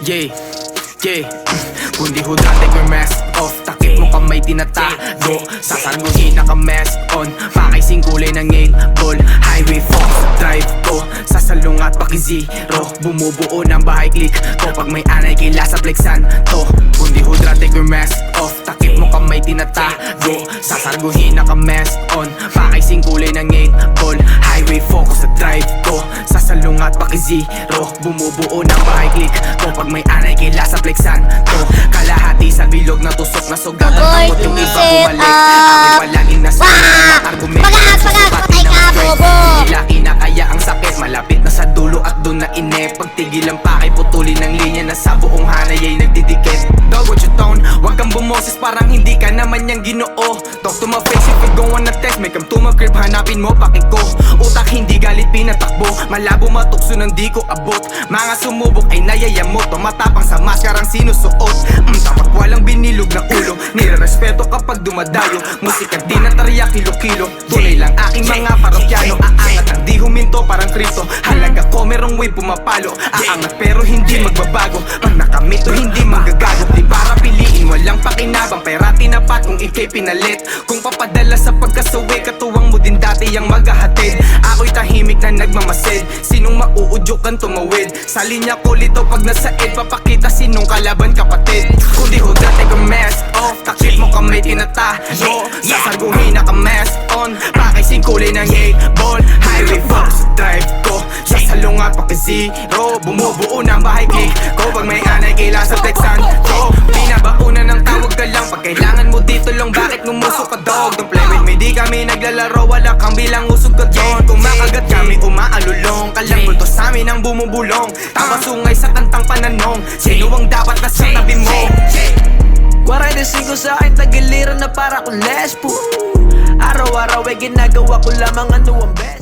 Yeah, yeah. Kundi hudran, take your mask off. Takip mo kamay tinatago. Sasarguhin naka-mask on. Pakaising kulay ng 8 ball. Highway fox, drive ko. Sasalungat paki-zero. Bumubuo ng bahay click ko. Pag may anay kila sa plexan to. Kundi hudran, take your mask off. Takip mo kamay tinatago. Sasarguhin naka-mask on. Pakaising kulay ng 8 ball. Highway focus sa drive ko. Sasalungat paki-zero. Bumubuo ng bahay click ko. Pag may anay kila sa plexan to. Kalahati sa bilog na tusok na sugat. Ang yung iba bumalik. Ako'y palaging nasa mga argument. Patay ka, bobo! Nila kinakaya ang sakit. Malapit na sa dulo at doon na ine. Pagtigil ang pakay, putulin ng linya na sa buong hanay ay nagdidikit. Dog, what you tone? Huwag kang bumoses, parang hindi ka naman niyang Ginoo. Talk to my face if you go on a test. Make 'em to my crib, hanapin mo pakik ko. Utak hindi galit, pinatakbo. Malabo matukso ng di ko abot. Mga sumubok ay nayayamot. Tumatapang sa maskarang sinusuot. Dapat walang binilog na ulo. Nirerespeto kapag dumadayo. Musika di na tariya kilo-kilo. Tunay lang aking mga parokyano. Aangat ang di huminto parang Kristo. Halaga ko merong way pumapalo. Aangat pero hindi magbabago. Pag nakamit to hindi magagago. Di para piliin walang pakinabang. Pera tinapat kung ikay pinalit. Kung papadala sa pagkasuwi, katuwang mo din dati ang maghahatid. Ako'y tahimik na nagmamasid. Sinong mauudyokan tumawid. Sa linya ko lito pag nasa ed. Papakita sinong kalaban kapatid. Kundi hudra, take a mask off. Takip mo kamay tinatago. Sasarguhin naka-mask on. Pakaising kulay ng 8 ball. Highway fox, drive ko. Sasalungat paki-zero. Bumubuo ng bahay click ko. Pag may anay kila sa texan to. Binabauna ng tawag ka lang. Pag kailangan mo dito lang, bakit ngumusok ka dog? Don't play with me, di kami naglalaro. Wala kang bilang usog ka doon. Kung makagat kami umaalulong. Kalang bulto sa amin ang bumubulong. Tapasungay sa kantang pananong. Sino ang dapat na sa tabi mo? 45 sa akin, tagiliran na para kung lesbo. Araw-araw ay ginagawa ko lamang ano ang best.